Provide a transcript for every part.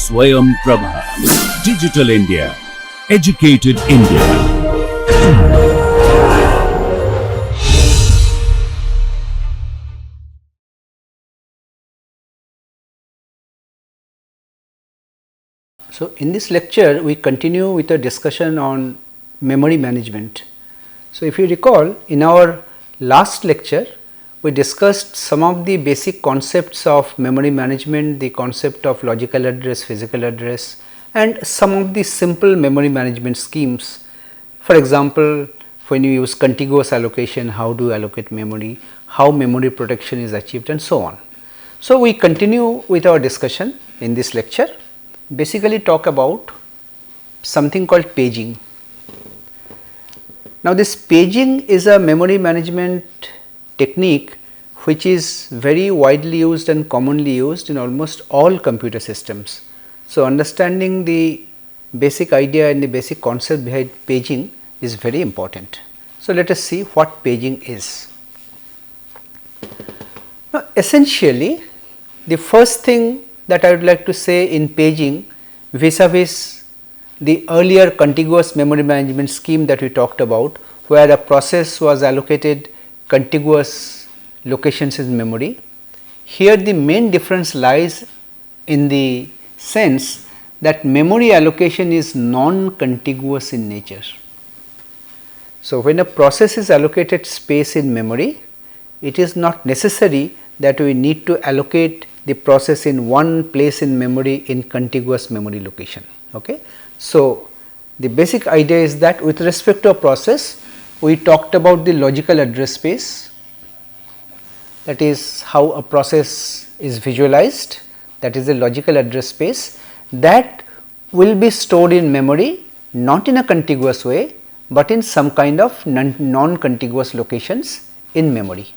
Swayam Prabha. Digital India. Educated India. So, in this lecture we continue with a discussion on memory management. So, if you recall, in our last lecture we discussed some of the basic concepts of memory management, the concept of logical address, physical address, and some of the simple memory management schemes. For example, when you use contiguous allocation, how do you allocate memory, how memory protection is achieved, and so on. So, we continue with our discussion in this lecture. Basically talk about something called paging. Now, this paging is a memory management technique which is very widely used and commonly used in almost all computer systems. So, understanding the basic idea and the basic concept behind paging is very important. So, let us see what paging is. Now, essentially the first thing that I would like to say in paging vis-a-vis the earlier contiguous memory management scheme that we talked about, where a process was allocated contiguous locations in memory. Here the main difference lies in the sense that memory allocation is non-contiguous in nature. So, when a process is allocated space in memory, it is not necessary that we need to allocate the process in one place in memory in contiguous memory location. Okay. So, the basic idea is that with respect to a process, we talked about the logical address space, that is how a process is visualized, that is the logical address space that will be stored in memory, not in a contiguous way, but in some kind of non-contiguous locations in memory.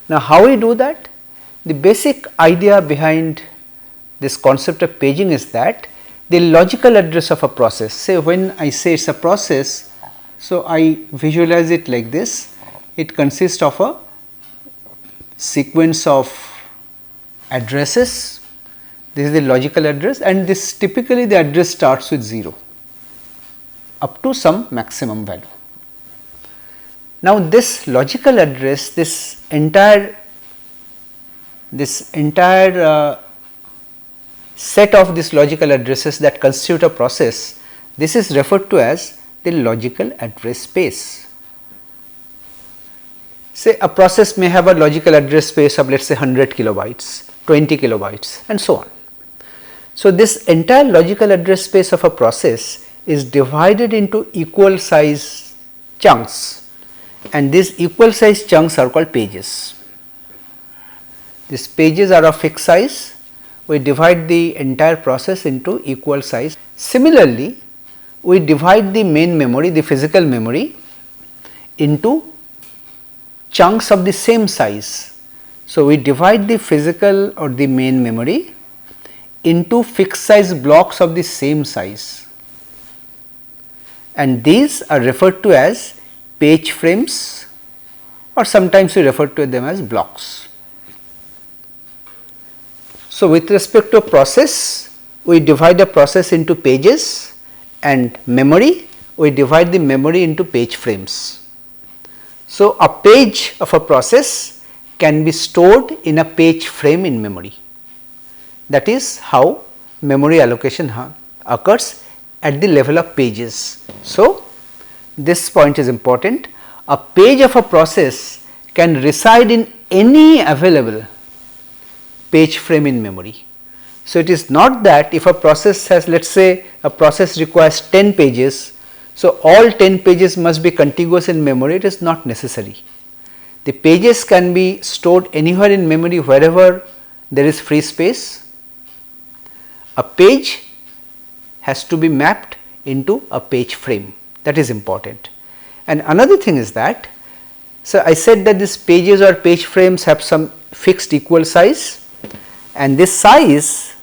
Now, how we do that? The basic idea behind this concept of paging is that the logical address of a process, say when I say it is a process, so I visualize it like this, it consists of a sequence of addresses, this is the logical address, and this typically the address starts with 0 up to some maximum value. Now, this logical address, this entire set of these logical addresses that constitute a process, this is referred to as the logical address space. Say a process may have a logical address space of, let us say, 100 kilobytes, 20 kilobytes, and so on. So, this entire logical address space of a process is divided into equal size chunks, and these equal size chunks are called pages. These pages are of fixed size, we divide the entire process into equal size. Similarly, we divide the main memory, the physical memory, into chunks of the same size. So, we divide the physical or the main memory into fixed size blocks of the same size, and these are referred to as page frames, or sometimes we refer to them as blocks. So, with respect to a process, we divide a process into pages, and memory, we divide the memory into page frames. So, a page of a process can be stored in a page frame in memory. That is how memory allocation occurs at the level of pages. So, this point is important. A page of a process can reside in any available page frame in memory. So, it is not that if a process has, let us say a process requires 10 pages, so all 10 pages must be contiguous in memory, it is not necessary. The pages can be stored anywhere in memory wherever there is free space. A page has to be mapped into a page frame, that is important. And another thing is that, so I said that these pages or page frames have some fixed equal size, and this size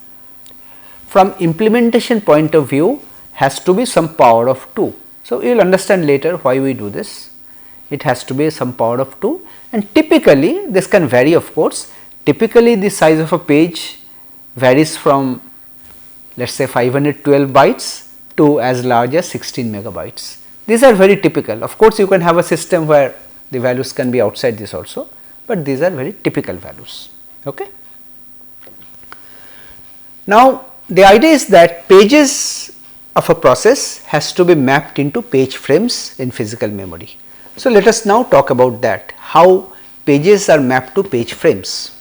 from implementation point of view has to be some power of 2. So, you will understand later why we do this. It has to be some power of 2, and typically this can vary, of course. Typically the size of a page varies from, let us say 512 bytes to as large as 16 megabytes. These are very typical. Of course, you can have a system where the values can be outside this also, but these are very typical values. Okay. Now, the idea is that pages of a process has to be mapped into page frames in physical memory. So, let us now talk about that, how pages are mapped to page frames.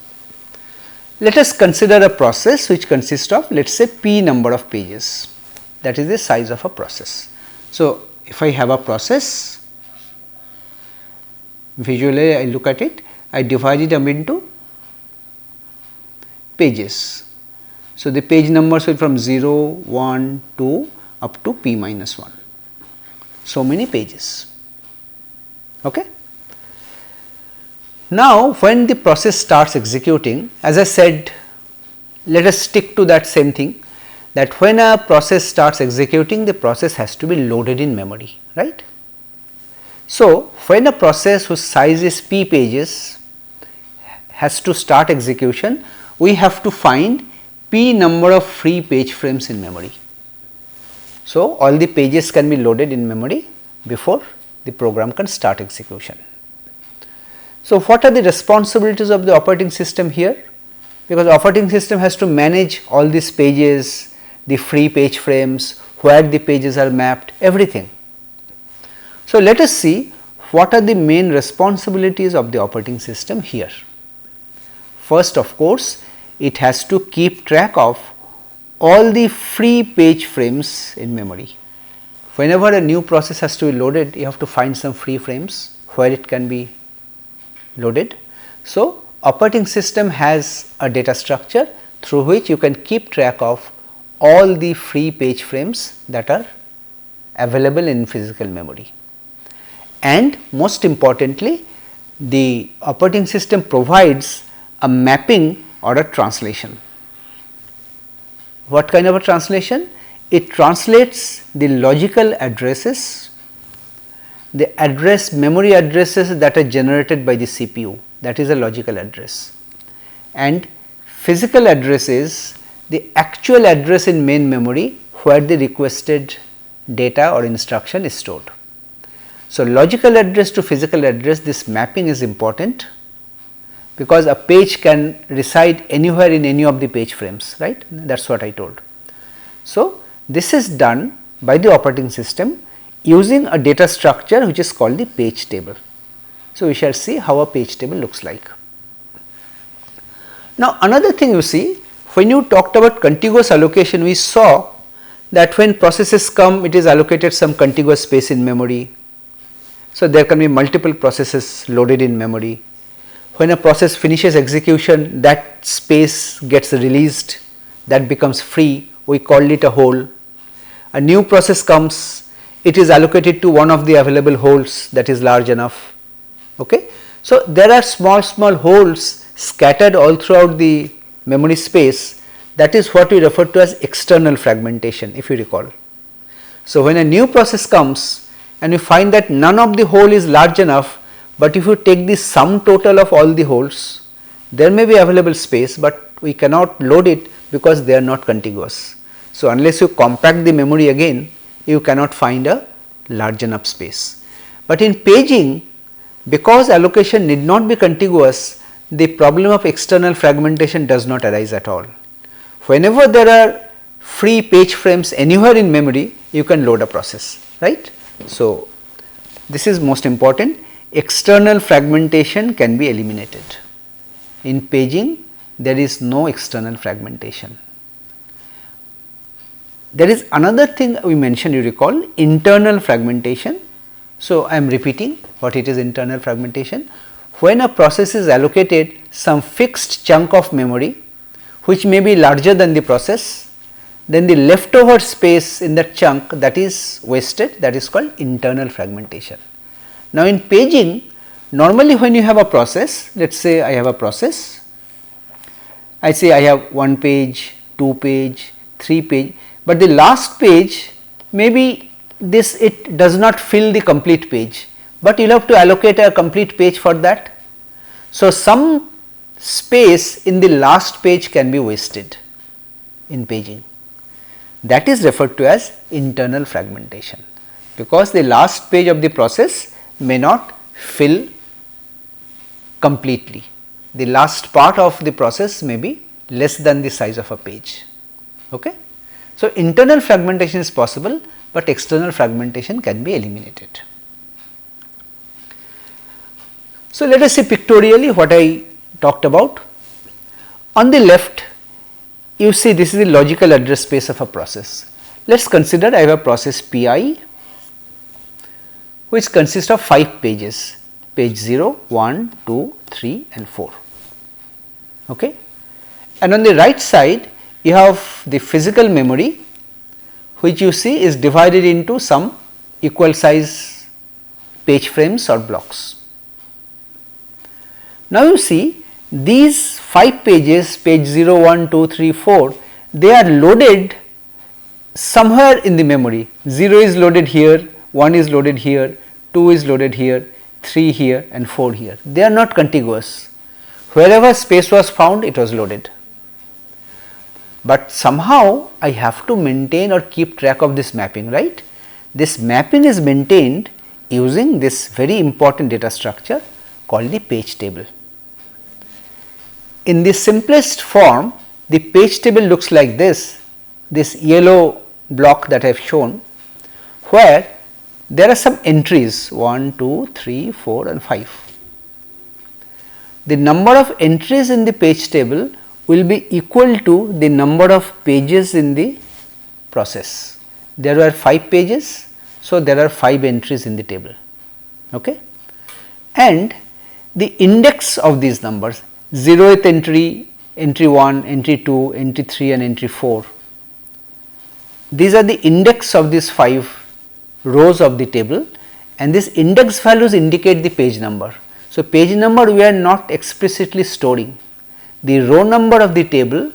Let us consider a process which consists of, let us say, p number of pages, that is the size of a process. So, if I have a process, visually I look at it, I divide it into pages. So, the page numbers will from 0, 1, 2 up to p minus 1, so many pages. Okay. Now, when the process starts executing, as I said, let us stick to that same thing, that when a process starts executing, the process has to be loaded in memory, right. So, when a process whose size is p pages has to start execution, we have to find p number of free page frames in memory. So, all the pages can be loaded in memory before the program can start execution. So, what are the responsibilities of the operating system here? Because operating system has to manage all these pages, the free page frames, where the pages are mapped, everything. So, let us see what are the main responsibilities of the operating system here. First, of course, it has to keep track of all the free page frames in memory. Whenever a new process has to be loaded, you have to find some free frames where it can be loaded. So, operating system has a data structure through which you can keep track of all the free page frames that are available in physical memory. And most importantly, the operating system provides a mapping or a translation. What kind of a translation? It translates the logical addresses, the memory addresses that are generated by the CPU, that is a logical address, and physical address is the actual address in main memory where the requested data or instruction is stored. So, logical address to physical address, this mapping is important, because a page can reside anywhere in any of the page frames, right, that is what I told. So, this is done by the operating system using a data structure which is called the page table. So, we shall see how a page table looks like. Now, another thing you see, when you talked about contiguous allocation, we saw that when processes come, it is allocated some contiguous space in memory. So, there can be multiple processes loaded in memory. When a process finishes execution, that space gets released, that becomes free, we call it a hole. A new process comes, it is allocated to one of the available holes that is large enough. Okay. So, there are small holes scattered all throughout the memory space, that is what we refer to as external fragmentation, if you recall. So, when a new process comes and you find that none of the hole is large enough, but if you take the sum total of all the holes, there may be available space, but we cannot load it because they are not contiguous. So, unless you compact the memory again, you cannot find a large enough space. But in paging, because allocation need not be contiguous, the problem of external fragmentation does not arise at all. Whenever there are free page frames anywhere in memory, you can load a process, right. So, this is most important, external fragmentation can be eliminated. In paging, there is no external fragmentation. There is another thing we mentioned, you recall, internal fragmentation. So, I am repeating what it is internal fragmentation. When a process is allocated some fixed chunk of memory which may be larger than the process, then the leftover space in that chunk that is wasted, that is called internal fragmentation. Now, in paging, normally when you have a process, let us say I have a process, I say I have 1 page, 2 page, 3 page, but the last page maybe it does not fill the complete page, but you will have to allocate a complete page for that. So, some space in the last page can be wasted in paging. that is referred to as internal fragmentation, because the last page of the process may not fill completely. The last part of the process may be less than the size of a page. Okay? So, internal fragmentation is possible, but external fragmentation can be eliminated. So, let us see pictorially what I talked about. On the left, you see this is the logical address space of a process. Let us consider I have a process Pi which consists of 5 pages, page 0, 1, 2, 3 and 4. Okay? And on the right side you have the physical memory, which you see is divided into some equal size page frames or blocks. Now, you see these 5 pages, page 0, 1, 2, 3, 4, they are loaded somewhere in the memory. 0 is loaded here, 1 is loaded here, 2 is loaded here, 3 here and 4 here. They are not contiguous. Wherever space was found, it was loaded. But somehow I have to maintain or keep track of this mapping, right? This mapping is maintained using this very important data structure called the page table. In the simplest form, the page table looks like this yellow block that I have shown, where there are some entries 1, 2, 3, 4 and 5. The number of entries in the page table will be equal to the number of pages in the process. There were 5 pages, so there are 5 entries in the table. Okay? And the index of these numbers, 0th entry, entry 1, entry 2, entry 3 and entry 4. These are the index of these 5 rows of the table, and these index values indicate the page number. So, page number we are not explicitly storing. The row number of the table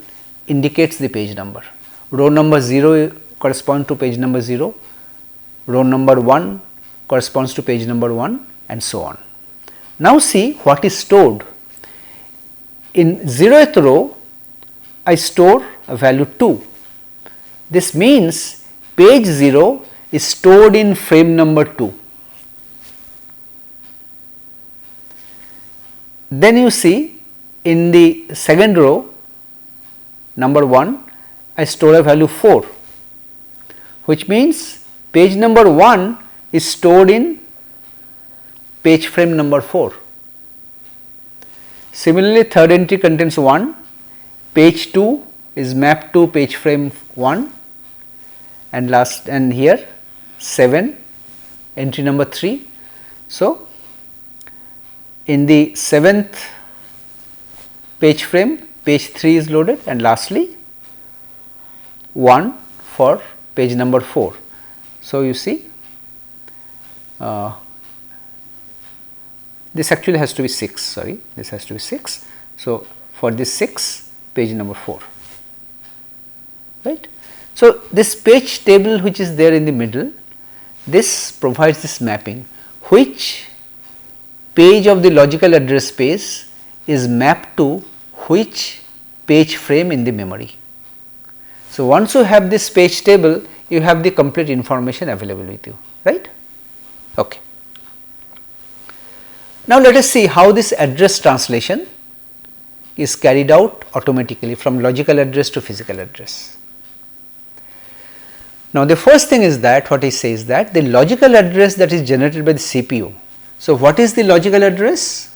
indicates the page number. Row number 0 corresponds to page number 0, row number 1 corresponds to page number 1 and so on. Now, see what is stored. In 0th row, I store a value 2. This means page 0 is stored in frame number 2. Then you see in the second row, number 1, I store a value 4, which means page number 1 is stored in page frame number 4. Similarly, third entry contains 1, page 2 is mapped to page frame 1, and last and here 7, entry number 3. So, in the 7th page frame, page 3 is loaded, and lastly 1 for page number 4. So, you see this actually has to be 6, sorry, this has to be 6. So, for this 6, page number 4, right. So, this page table which is there in the middle, this provides this mapping, which page of the logical address space is mapped to which page frame in the memory. So, once you have this page table, you have the complete information available with you, right. Okay. Now, let us see how this address translation is carried out automatically from logical address to physical address. Now, the first thing is that what I say is that the logical address that is generated by the CPU. So, what is the logical address?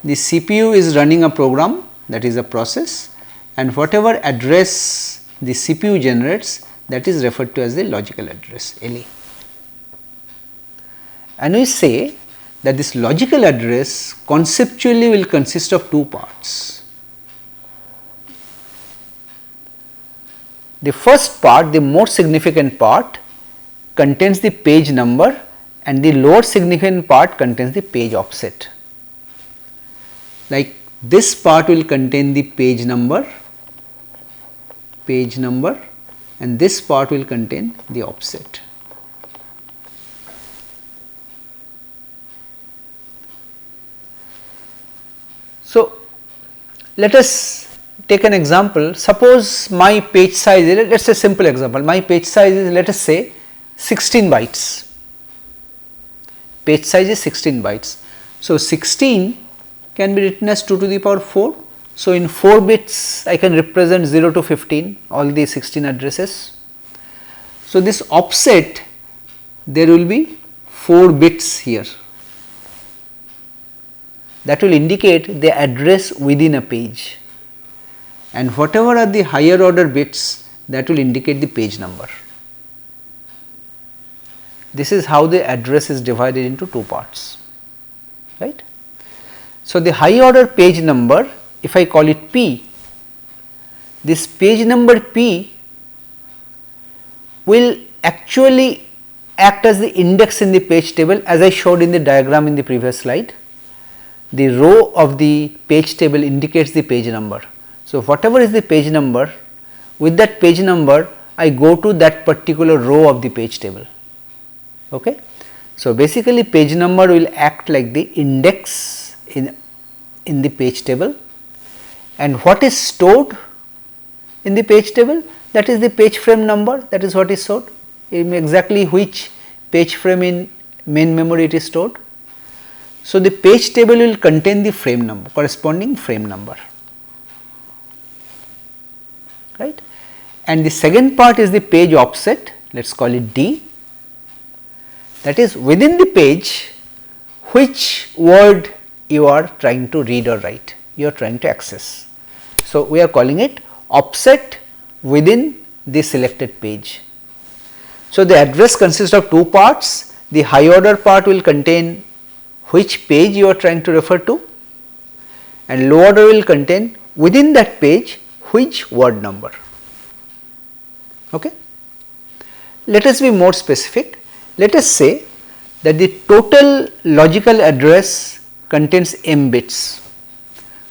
The CPU is running a program, that is a process, and whatever address the CPU generates, that is referred to as the logical address, LA. And we say that this logical address conceptually will consist of 2 parts. The first part, the more significant part, contains the page number, and the lower significant part contains the page offset. Like this part will contain the page number, and this part will contain the offset. So, let us take an example. Suppose my page size is, let us say simple example, my page size is, let us say 16 bytes, page size is 16 bytes. So, 16 can be written as 2 to the power 4. So, in 4 bits I can represent 0 to 15 all the 16 addresses. So, this offset, there will be 4 bits here that will indicate the address within a page, and whatever are the higher order bits, that will indicate the page number. This is how the address is divided into 2 parts, right. So, the high order page number, if I call it P, this page number P will actually act as the index in the page table, as I showed in the diagram in the previous slide. The row of the page table indicates the page number. So, whatever is the page number, with that page number I go to that particular row of the page table. Okay. So, basically page number will act like the index in the page table, and what is stored in the page table, that is the page frame number, that is what is stored, in exactly which page frame in main memory it is stored. So, the page table will contain the frame number, corresponding frame number, right. And the second part is the page offset, let us call it D, that is within the page which word you are trying to read or write, you are trying to access. So, we are calling it offset within the selected page. So, the address consists of 2 parts. The high order part will contain which page you are trying to refer to, and low order will contain within that page which word number. Okay. Let us be more specific. Let us say that the total logical address contains m bits.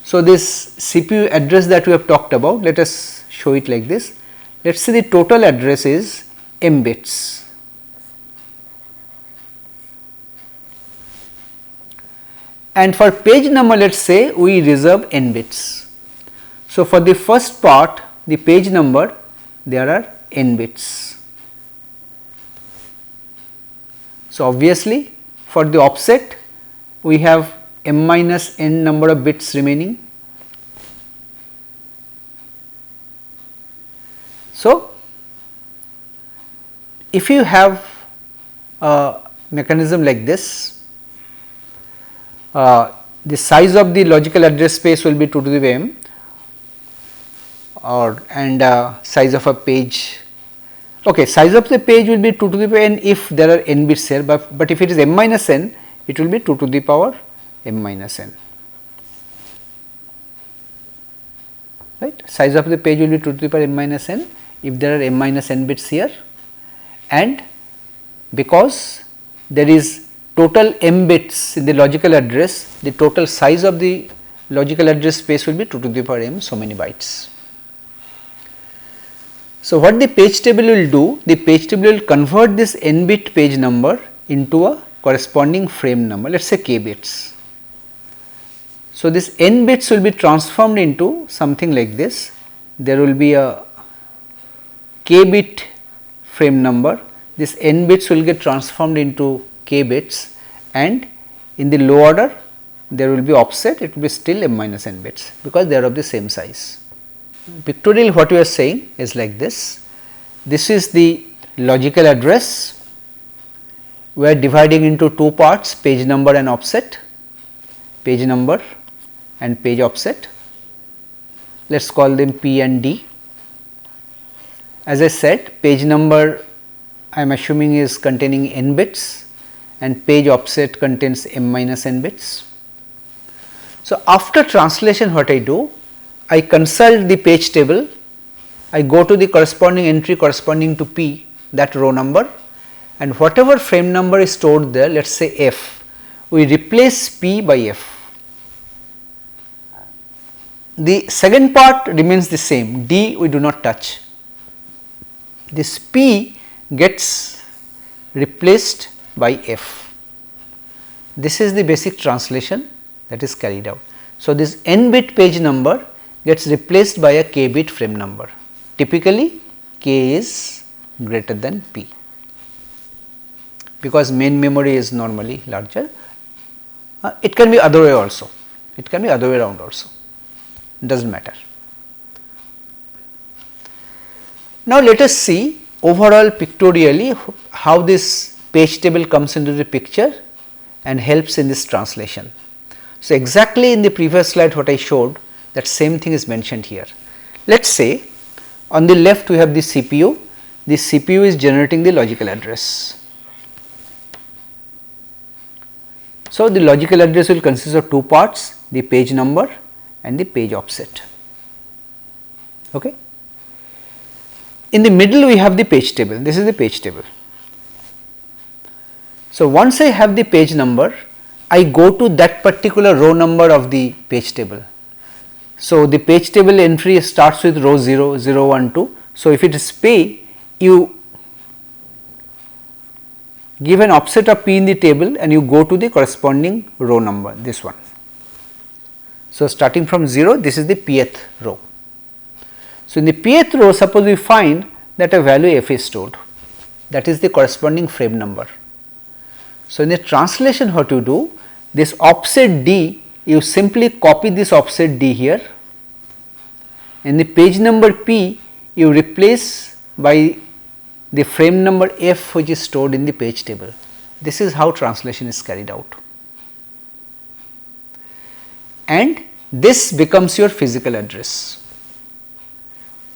So, this CPU address that we have talked about, let us show it like this. Let us say the total address is m bits. And for page number, let us say we reserve n bits. So, for the first part, the page number, there are n bits. So, obviously for the offset we have m minus n number of bits remaining. So, if you have a mechanism like this, the size of the logical address space will be 2 to the power m, or and size of a page, okay, size of the page will be 2 to the power n if there are n bits here, but if it is m minus n, it will be 2 to the power m minus n, right. Size of the page will be 2 to the power m minus n if there are m minus n bits here, and because there is total m bits in the logical address, the total size of the logical address space will be 2 to the power m so many bytes. So, what the page table will do? The page table will convert this n bit page number into a corresponding frame number, let us say k bits. So, this n bits will be transformed into something like this. There will be a k bit frame number, this n bits will get transformed into k bits, and in the low order there will be offset, it will be still m minus n bits because they are of the same size. Pictorially what we are saying is like this. This is the logical address, we are dividing into 2 parts, page number and offset, page number and page offset. Let us call them P and D. As I said, page number I am assuming is containing n bits and page offset contains m minus n bits. So, after translation what I do? I consult the page table, I go to the corresponding entry corresponding to P, that row number, and whatever frame number is stored there, let us say F, we replace P by F. The second part remains the same, D we do not touch. This P gets replaced by F. This is the basic translation that is carried out. So, this n bit page number gets replaced by a k bit frame number. Typically k is greater than p, because main memory is normally larger. It can be other way also, it can be other way around also, does not matter. Now, let us see overall pictorially how this page table comes into the picture and helps in this translation. So, exactly in the previous slide what I showed, that same thing is mentioned here. Let us say on the left we have the CPU, this CPU is generating the logical address. So, the logical address will consist of two parts, the page number and the page offset. Okay. In the middle we have the page table, this is the page table. So, once I have the page number, I go to that particular row number of the page table. So, the page table entry starts with row 0, 0, 1, 2. So, if it is P, you give an offset of P in the table and you go to the corresponding row number, this one. So, starting from 0, this is the pth row. So, in the pth row, suppose we find that a value f is stored, that is the corresponding frame number. So, in the translation what you do, this offset d, you simply copy this offset d here, and the page number p you replace by the frame number f which is stored in the page table. This is how translation is carried out, and this becomes your physical address.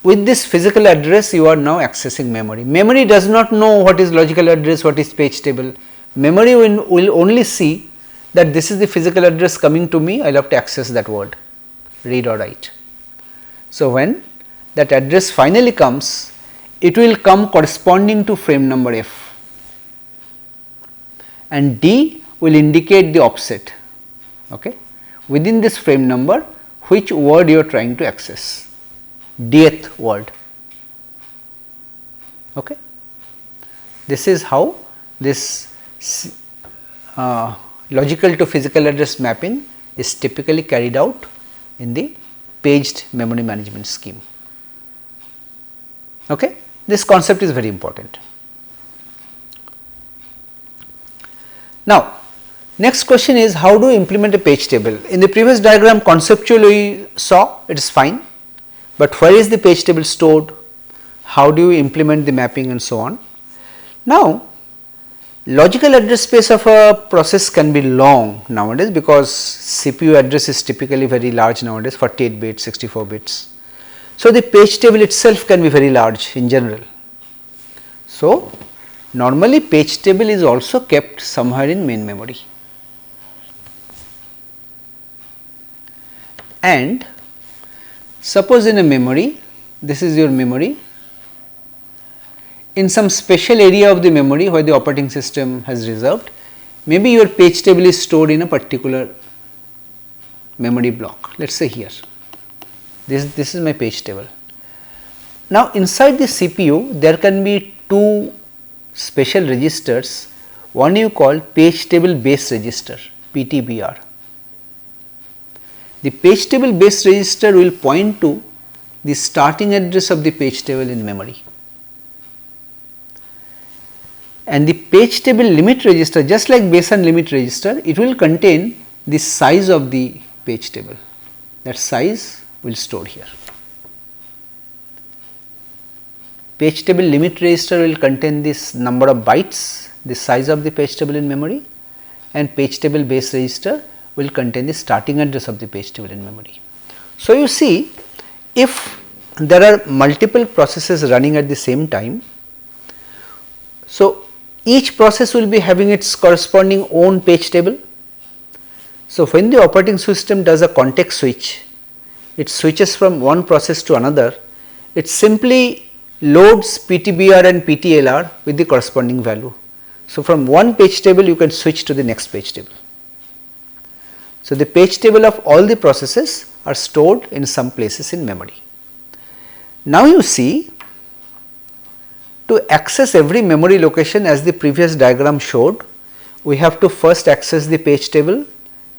With this physical address you are now accessing memory. Memory does not know what is logical address, what is page table. Memory will only see that this is the physical address coming to me, I will have to access that word, read or write. So, when that address finally comes, it will come corresponding to frame number f, and d will indicate the offset, okay, within this frame number which word you are trying to access, dth word. Okay. This is how this logical to physical address mapping is typically carried out in the paged memory management scheme. Okay. This concept is very important. Now, next question is how do you implement a page table? In the previous diagram conceptually we saw it is fine, but where is the page table stored? How do you implement the mapping and so on? Now, logical address space of a process can be long nowadays, because CPU address is typically very large nowadays, 48 bits, 64 bits. So, the page table itself can be very large in general. So, normally page table is also kept somewhere in main memory, and suppose in a memory, this is your memory, in some special area of the memory where the operating system has reserved, maybe your page table is stored in a particular memory block, let us say here, this is my page table. Now, inside the CPU there can be two special registers, one you call page table base register, PTBR. The page table base register will point to the starting address of the page table in memory, and the page table limit register, just like base and limit register, it will contain the size of the page table, that size will store here. Page table limit register will contain this number of bytes, the size of the page table in memory, and page table base register will contain the starting address of the page table in memory. So, you see, if there are multiple processes running at the same time, so each process will be having its corresponding own page table. So, when the operating system does a context switch, it switches from one process to another, it simply loads PTBR and PTLR with the corresponding value. So, from one page table you can switch to the next page table. So, the page table of all the processes are stored in some places in memory. Now, you see, to access every memory location as the previous diagram showed, we have to first access the page table,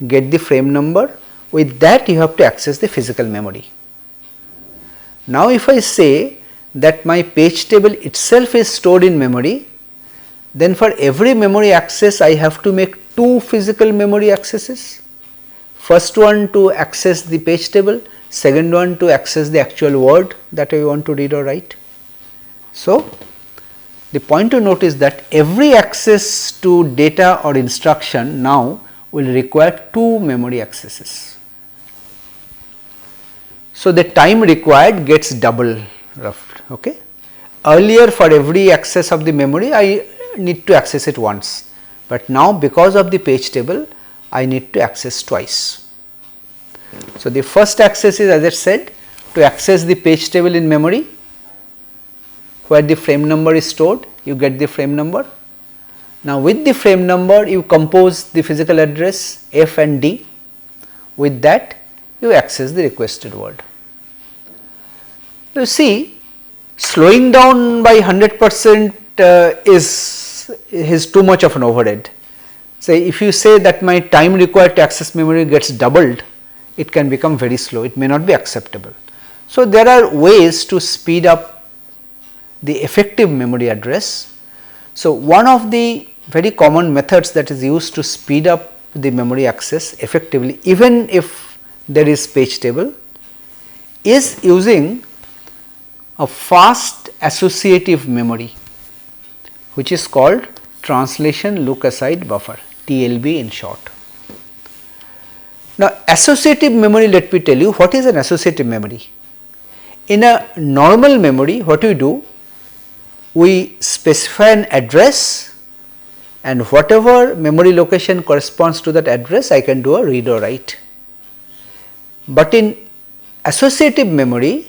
get the frame number, with that you have to access the physical memory. Now, if I say that my page table itself is stored in memory, then for every memory access I have to make two physical memory accesses. First one to access the page table, second one to access the actual word that I want to read or write. So, the point to note is that every access to data or instruction now will require two memory accesses. So, the time required gets double roughly. Okay. Earlier for every access of the memory I need to access it once, but now because of the page table I need to access twice. So, the first access is, as I said, to access the page table in memory where the frame number is stored, you get the frame number. Now, with the frame number you compose the physical address F and D, with that you access the requested word. You see, slowing down by 100% is too much of an overhead. Say if you say that my time required to access memory gets doubled, it can become very slow, it may not be acceptable. So, there are ways to speed up the effective memory address. So, one of the very common methods that is used to speed up the memory access effectively, even if there is page table, is using a fast associative memory, which is called translation look aside buffer, TLB in short. Now, associative memory, let me tell you what is an associative memory. In a normal memory, what we do, we specify an address and whatever memory location corresponds to that address I can do a read or write. But in associative memory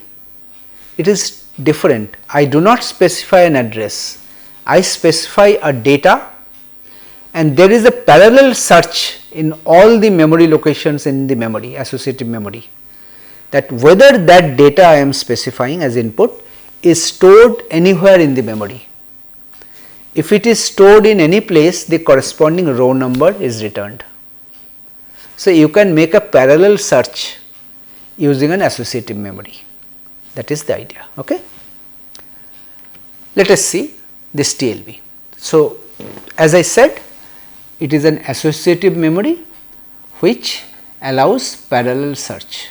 it is different. I do not specify an address, I specify a data and there is a parallel search in all the memory locations in the memory, associative memory, that whether that data I am specifying as input is stored anywhere in the memory. If it is stored in any place, the corresponding row number is returned. So, you can make a parallel search using an associative memory, that is the idea. Okay. Let us see this TLB. So, as I said, it is an associative memory which allows parallel search.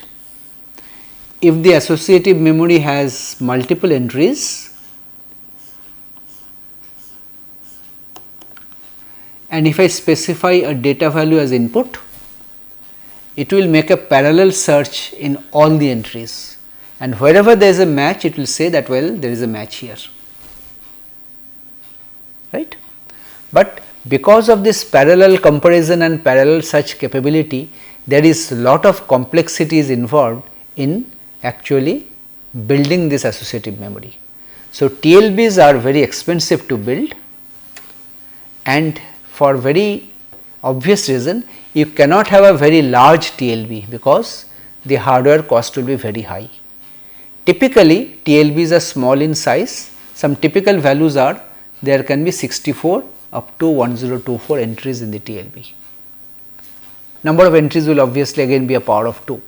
If the associative memory has multiple entries and if I specify a data value as input, it will make a parallel search in all the entries, and wherever there is a match it will say that well there is a match here, right. But because of this parallel comparison and parallel search capability, there is lot of complexities involved in actually building this associative memory. So, TLBs are very expensive to build, and for very obvious reason you cannot have a very large TLB because the hardware cost will be very high. Typically TLBs are small in size, some typical values are there can be 64 up to 1024 entries in the TLB. Number of entries will obviously again be a power of 2.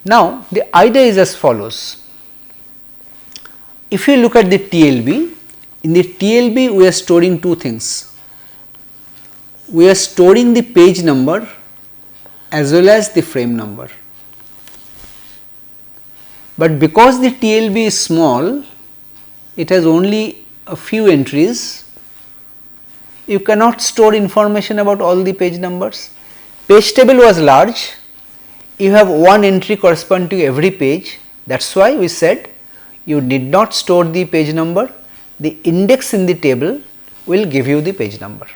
Now, the idea is as follows. If you look at the TLB, in the TLB we are storing two things. We are storing the page number as well as the frame number. But because the TLB is small, it has only a few entries, you cannot store information about all the page numbers. Page table was large, you have one entry corresponding to every page, that is why we said you need not store the page number, the index in the table will give you the page number.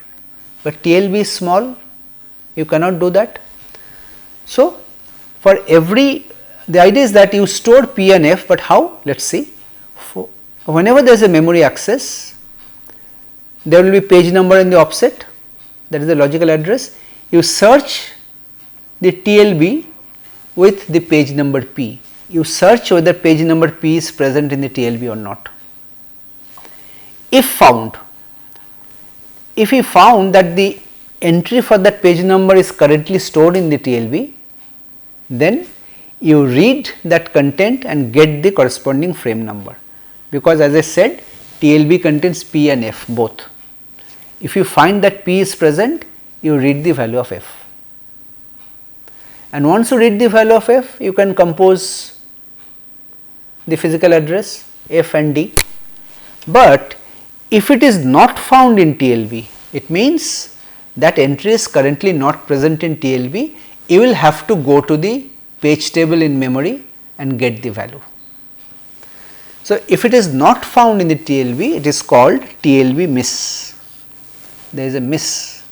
But TLB is small, you cannot do that. So, for every, the idea is that you store P and F, but how? Let us see. Whenever there is a memory access, there will be page number in the offset, that is the logical address. You search the TLB with the page number P. You search whether page number P is present in the TLB or not. If found, if we found that the entry for that page number is currently stored in the TLB, then you read that content and get the corresponding frame number, because as I said TLB contains P and F both. If you find that P is present, you read the value of F, and once you read the value of F, you can compose the physical address F and D. But if it is not found in TLB, it means that entry is currently not present in TLB. You will have to go to the page table in memory and get the value. So, if it is not found in the TLB, it is called TLB miss. There is a miss.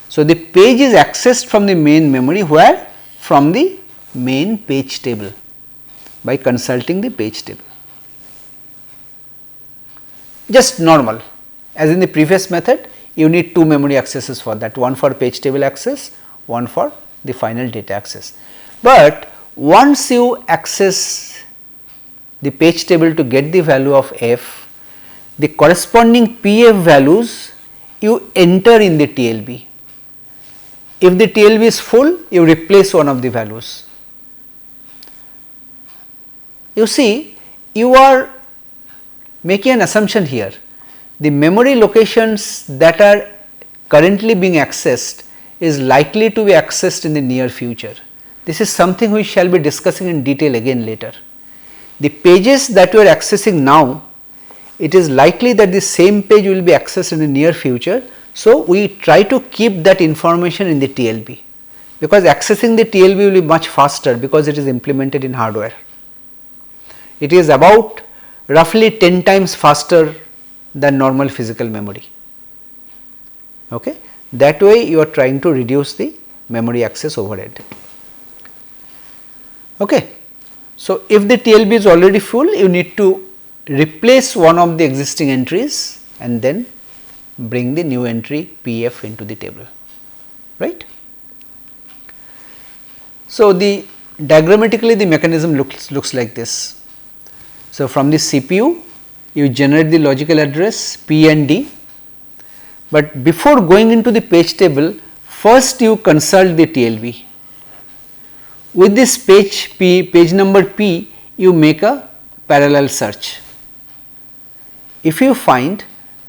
So, the page is accessed from the main memory, where? From the main page table by consulting the page table. Just normal, as in the previous method, you need two memory accesses for that, one for page table access, one for the final data access. But once you access the page table to get the value of F, the corresponding PF values you enter in the TLB. If the TLB is full, you replace one of the values. You see, you are making an assumption here. The memory locations that are currently being accessed is likely to be accessed in the near future. This is something we shall be discussing in detail again later. The pages that you are accessing now, it is likely that the same page will be accessed in the near future. So, we try to keep that information in the TLB, because accessing the TLB will be much faster because it is implemented in hardware. It is about roughly 10 times faster than normal physical memory. Okay? That way you are trying to reduce the memory access overhead. Okay. So, if the TLB is already full, you need to replace one of the existing entries and then bring the new entry PF into the table, right. So, the diagrammatically the mechanism looks like this. So, from the CPU you generate the logical address P and D, but before going into the page table, first you consult the TLB. With this page number P, you make a parallel search. If you find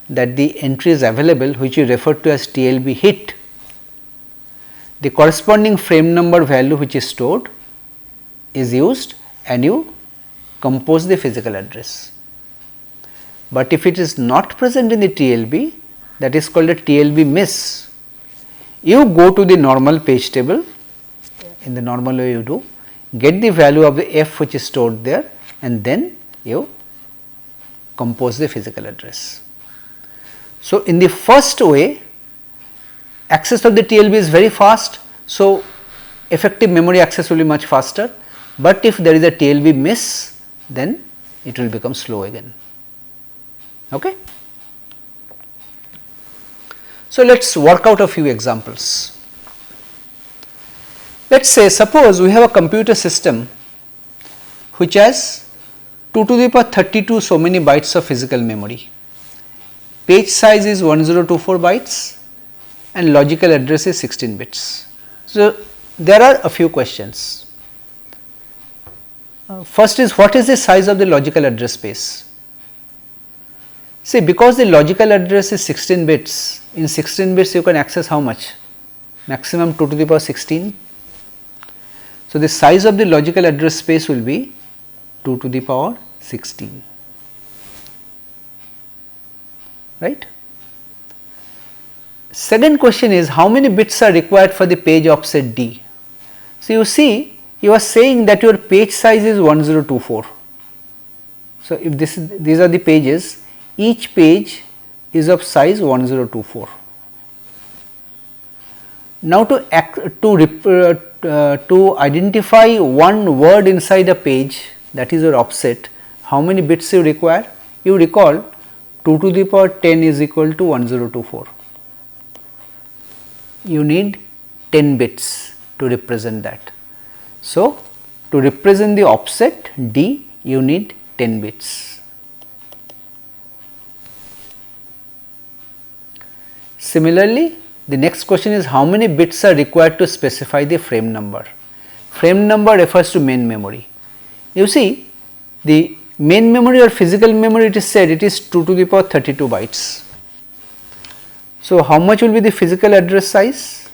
that the entry is available, which you refer to as TLB hit, the corresponding frame number value which is stored is used and you compose the physical address. But if it is not present in the TLB, that is called a TLB miss. You go to the normal page table, in the normal way you do, get the value of the F which is stored there, and then you compose the physical address. So, in the first way, access of the TLB is very fast. So, effective memory access will be much faster, but if there is a TLB miss, then it will become slow again. Okay. So, let us work out a few examples. Let us say, suppose we have a computer system which has 2 to the power 32 so many bytes of physical memory. Page size is 1024 bytes and logical address is 16 bits. So, there are a few questions. First is, what is the size of the logical address space? See, because the logical address is 16 bits, in 16 bits you can access how much? Maximum 2 to the power 16. So, the size of the logical address space will be 2 to the power 16, right. Second question is, how many bits are required for the page offset D? So, you see, you are saying that your page size is 1024. So, if these are the pages, each page is of size 1024. Now, to identify one word inside a page, that is your offset, how many bits you require? You recall 2 to the power 10 is equal to 1024. You need 10 bits to represent that. So, to represent the offset D, you need 10 bits. Similarly, the next question is, how many bits are required to specify the frame number? frame number refers to main memory. You see, the main memory or physical memory, it is said it is 2 to the power 32 bytes. So, how much will be the physical address size?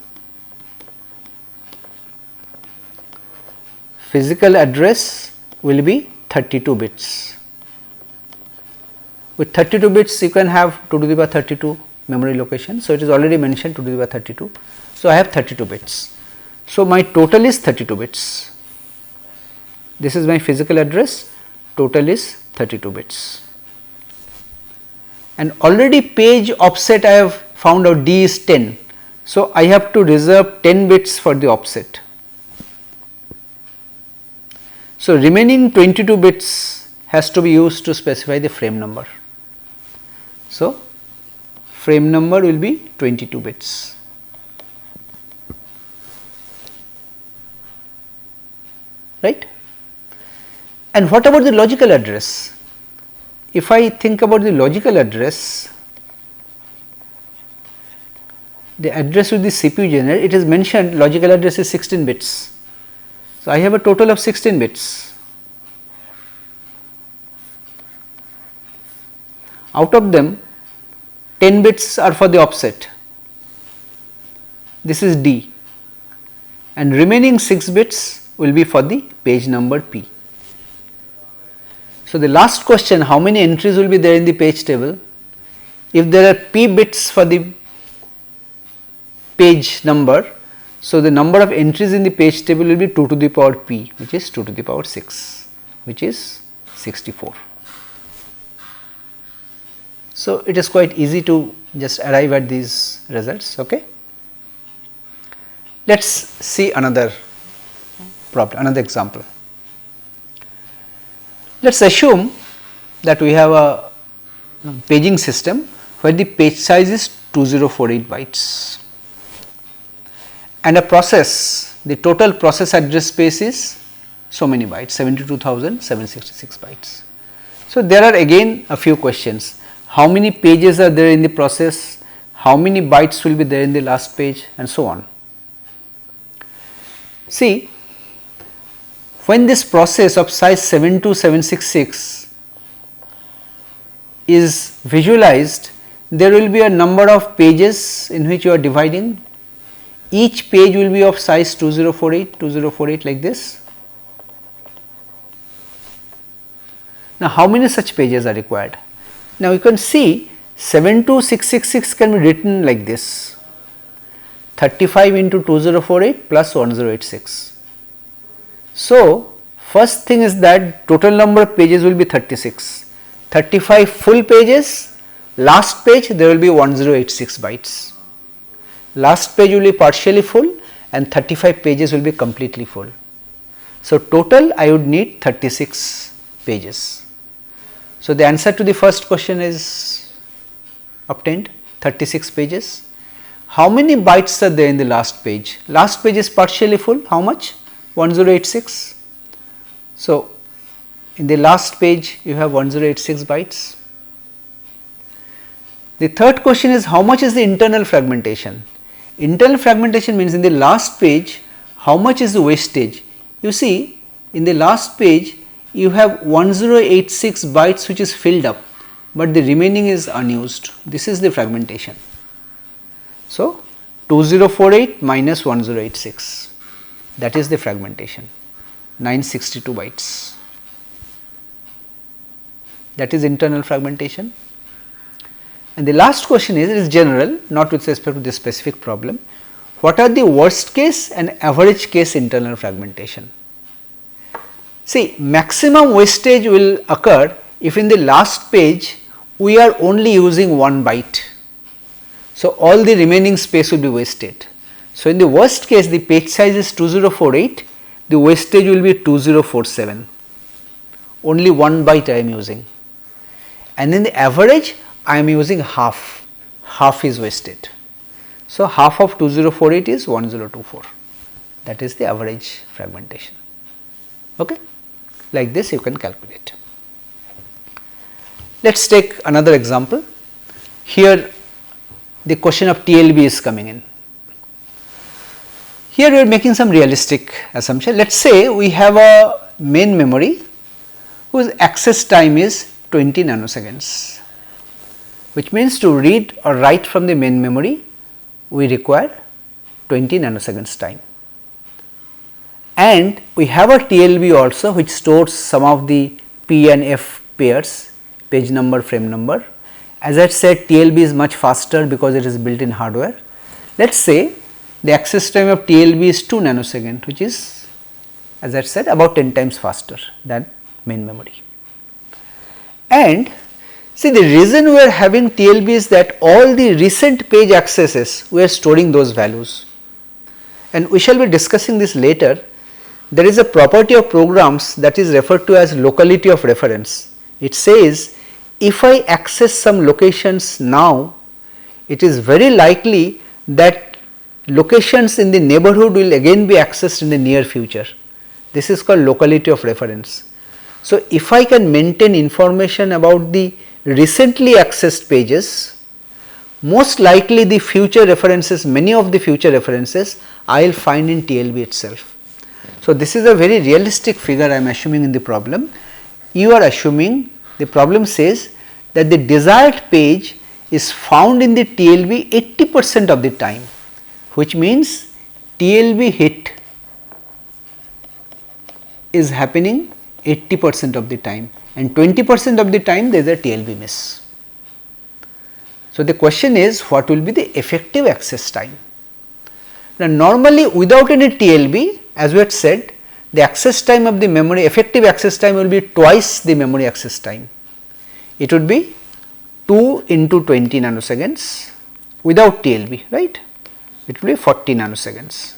Physical address will be 32 bits. With 32 bits you can have 2 to the power 32 memory location. So, it is already mentioned 2 to the power 32. So, I have 32 bits. So, my total is 32 bits. This is my physical address, total is 32 bits. And already page offset I have found out D is 10. So, I have to reserve 10 bits for the offset. So, remaining 22 bits has to be used to specify the frame number. So, frame number will be 22 bits. Right? And what about the logical address? If I think about the logical address, the address with the CPU generated, it is mentioned logical address is 16 bits. So, I have a total of 16 bits. Out of them 10 bits are for the offset, this is D, and remaining 6 bits will be for the page number P. So, the last question, how many entries will be there in the page table? If there are P bits for the page number, so the number of entries in the page table will be 2 to the power P, which is 2 to the power 6, which is 64. So, it is quite easy to just arrive at these results. Okay. Let us see another problem, another example. Let us assume that we have a paging system where the page size is 2048 bytes and a process, the total process address space is so many bytes, 72,766 bytes. So, there are again a few questions. How many pages are there in the process, how many bytes will be there in the last page, and so on. See, when this process of size 72766 is visualized, there will be a number of pages in which you are dividing. Each page will be of size 2048 like this. Now, how many such pages are required? Now, you can see 72666 can be written like this, 35 into 2048 plus 1086. So, first thing is that total number of pages will be 36, 35 full pages, last page there will be 1086 bytes. Last page will be partially full and 35 pages will be completely full. So, total I would need 36 pages. So, the answer to the first question is obtained, 36 pages. How many bytes are there in the last page? Last page is partially full, how much? 1086. So, in the last page you have 1086 bytes. The third question is how much is the internal fragmentation? Internal fragmentation means in the last page how much is the wastage? You see, in the last page you have 1086 bytes which is filled up, but the remaining is unused. This is the fragmentation. So, 2048 minus 1086, that is the fragmentation, 962 bytes. That is internal fragmentation. And the last question is, it is general, not with respect to this specific problem. What are the worst case and average case internal fragmentation? See, maximum wastage will occur if in the last page we are only using 1 byte. So, all the remaining space will be wasted. So, in the worst case the page size is 2048, the wastage will be 2047, only 1 byte I am using, and in the average I am using half is wasted. So, half of 2048 is 1024, that is the average fragmentation. Okay? Like this you can calculate. Let us take another example. Here the question of TLB is coming in. Here we are making some realistic assumption. Let us say we have a main memory whose access time is 20 nanoseconds, which means to read or write from the main memory we require 20 nanoseconds time. And we have a TLB also which stores some of the P and F pairs, page number, frame number. As I said, TLB is much faster because it is built in hardware. Let us say the access time of TLB is 2 nanosecond, which is, as I said, about 10 times faster than main memory. And see, the reason we are having TLB is that all the recent page accesses we are storing those values, and we shall be discussing this later. There is a property of programs that is referred to as locality of reference. It says if I access some locations now, it is very likely that locations in the neighborhood will again be accessed in the near future. This is called locality of reference. So, if I can maintain information about the recently accessed pages, most likely the future references, many of the future references I will find in TLB itself. So, this is a very realistic figure I am assuming in the problem. You are assuming, the problem says that the desired page is found in the TLB 80% of the time, which means TLB hit is happening 80% of the time and 20% of the time there is a TLB miss. So, the question is what will be the effective access time? Now, normally without any TLB, as we had said, the access time of the memory, effective access time will be twice the memory access time. It would be 2 into 20 nanoseconds without TLB, right? It will be 40 nanoseconds.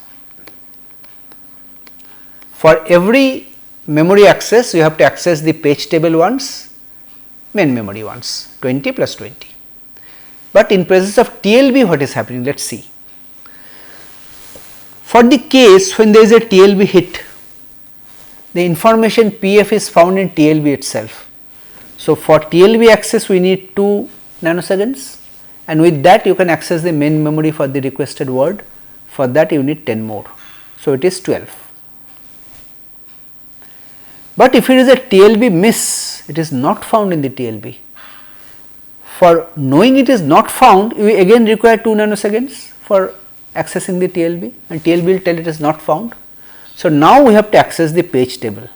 For every memory access, you have to access the page table once, main memory once, 20 plus 20. But in presence of TLB, what is happening? Let us see. For the case when there is a TLB hit, the information PF is found in TLB itself. So, for TLB access we need 2 nanoseconds, and with that you can access the main memory for the requested word. For that you need 10 more. So, it is 12. But if it is a TLB miss, it is not found in the TLB. For knowing it is not found, we again require 2 nanoseconds for accessing the TLB, and TLB will tell it is not found. So, now we have to access the page table.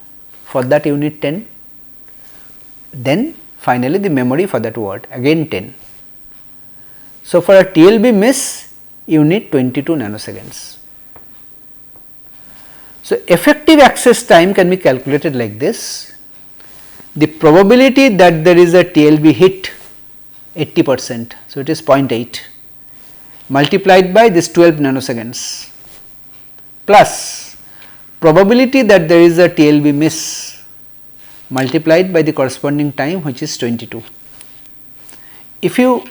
For that you need 10, then finally the memory for that word, again 10. So, for a TLB miss you need 22 nanoseconds. So, effective access time can be calculated like this. The probability that there is a TLB hit 80%, so it is 0.8 multiplied by this 12 nanoseconds plus probability that there is a TLB miss multiplied by the corresponding time, which is 22. If you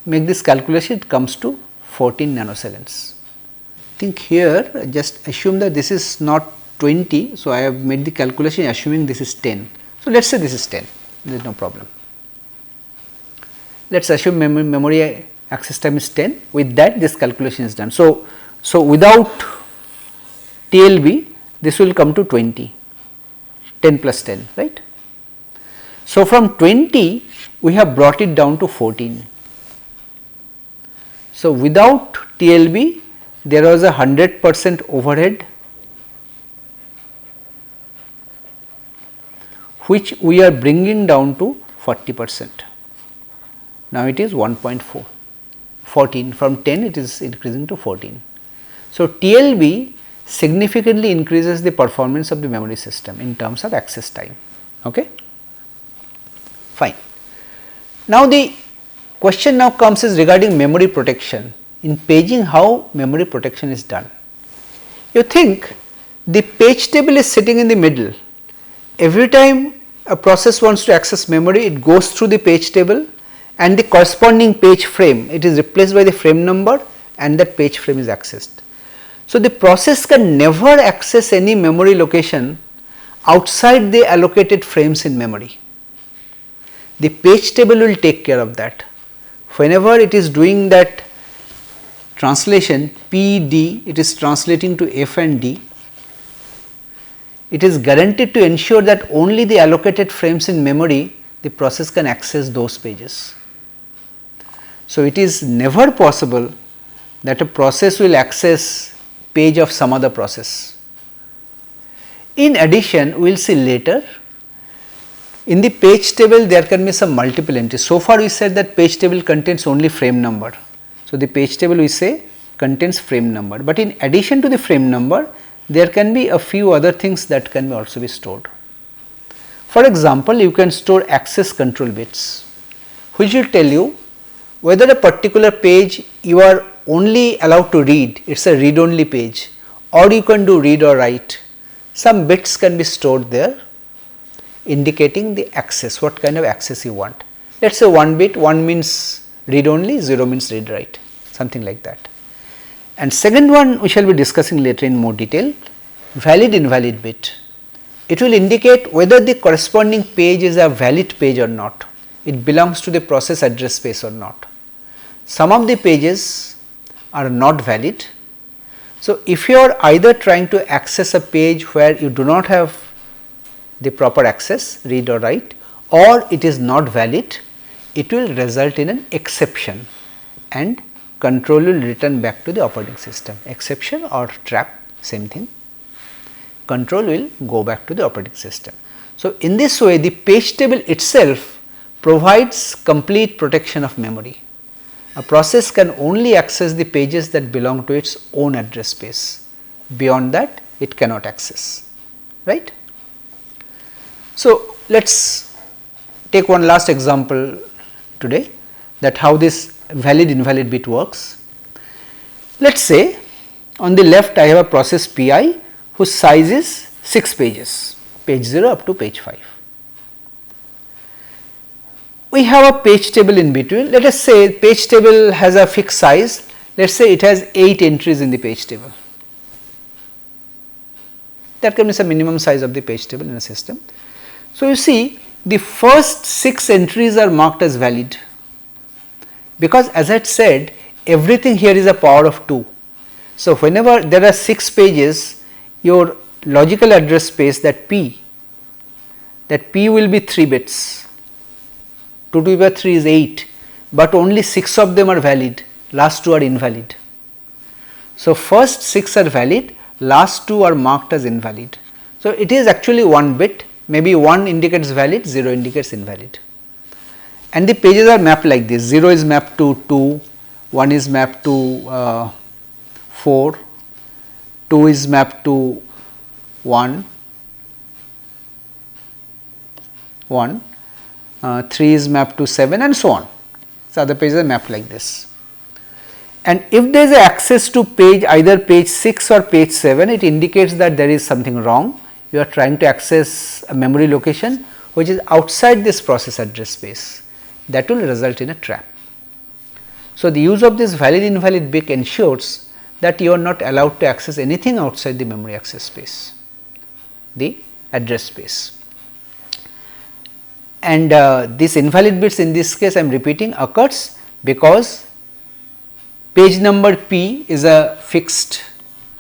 make this calculation, it comes to 14 nanoseconds. I think here just assume that this is not 20. So, I have made the calculation assuming this is 10. So, let us say this is 10, there is no problem. Let us assume memory access time is 10, with that this calculation is done. So, without TLB this will come to 20, 10 plus 10, right. So, from 20 we have brought it down to 14. So, without TLB there was a 100% overhead which we are bringing down to 40%. Now, it is 1.4, 14, from 10 it is increasing to 14. So, TLB significantly increases the performance of the memory system in terms of access time. Okay? Fine. Now, the question now comes is regarding memory protection. In paging, how memory protection is done? You think the page table is sitting in the middle. Every time a process wants to access memory, it goes through the page table and the corresponding page frame, it is replaced by the frame number and that page frame is accessed. So, the process can never access any memory location outside the allocated frames in memory. The page table will take care of that. Whenever it is doing that translation PD, it is translating to F and D. It is guaranteed to ensure that only the allocated frames in memory, the process can access those pages. So, it is never possible that a process will access page of some other process. In addition, we will see later, in the page table there can be some multiple entries. So far we said that page table contains only frame number. So, the page table we say contains frame number, but in addition to the frame number there can be a few other things that can also be stored. For example, you can store access control bits, which will tell you whether a particular page you are only allowed to read, it is a read only page, or you can do read or write. Some bits can be stored there indicating the access, what kind of access you want. Let us say 1 bit, 1 means read only, 0 means read write, something like that. And second one we shall be discussing later in more detail, valid invalid bit. It will indicate whether the corresponding page is a valid page or not, it belongs to the process address space or not. Some of the pages are not valid. So, if you are either trying to access a page where you do not have the proper access, read or write, or it is not valid, it will result in an exception and control will return back to the operating system. Exception or trap, same thing, control will go back to the operating system. So, in this way the page table itself provides complete protection of memory. A process can only access the pages that belong to its own address space, beyond that it cannot access, right. So, let us take one last example today, that how this valid invalid bit works. Let us say on the left I have a process Pi whose size is 6 pages, page 0 up to page 5. We have a page table in between. Let us say page table has a fixed size, let us say it has 8 entries in the page table. That can be the minimum size of the page table in a system. So, you see the first 6 entries are marked as valid, because as I had said everything here is a power of 2. So, whenever there are 6 pages, your logical address space, that P will be 3 bits, 2 to the power 3 is 8, but only 6 of them are valid, last 2 are invalid. So, first 6 are valid, last 2 are marked as invalid. So, it is actually 1 bit, maybe 1 indicates valid, 0 indicates invalid, and the pages are mapped like this. 0 is mapped to 2, 1 is mapped to 4, 2 is mapped to 1, 3 is mapped to 7 and so on. So, other pages are mapped like this, and if there is access to page either page 6 or page 7, it indicates that there is something wrong. You are trying to access a memory location which is outside this process address space, that will result in a trap. So, the use of this valid invalid bit ensures that you are not allowed to access anything outside the memory access space, the address space. And these invalid bits in this case I am repeating occurs because page number P is a fixed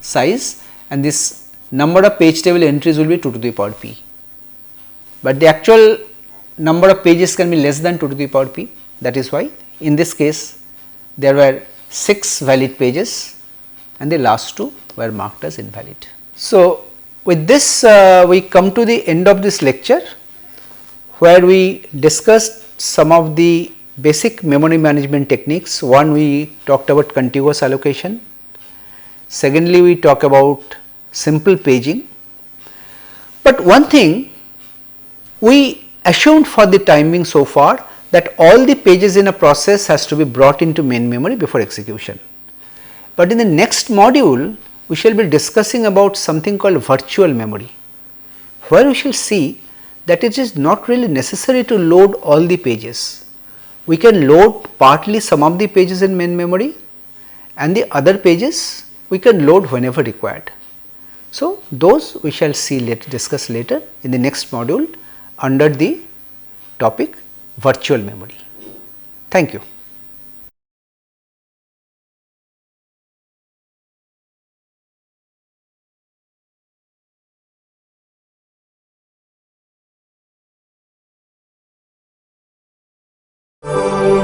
size and this number of page table entries will be 2 to the power P, but the actual number of pages can be less than 2 to the power P. That is why in this case there were 6 valid pages and the last 2 were marked as invalid. So, with this we come to the end of this lecture, where we discussed some of the basic memory management techniques. One, we talked about contiguous allocation. Secondly, we talk about simple paging. But one thing, we assumed for the time being so far that all the pages in a process has to be brought into main memory before execution. But in the next module, we shall be discussing about something called virtual memory, where we shall see that it is not really necessary to load all the pages. We can load partly some of the pages in main memory and the other pages we can load whenever required. So, those we shall discuss later in the next module under the topic virtual memory. Thank you. you.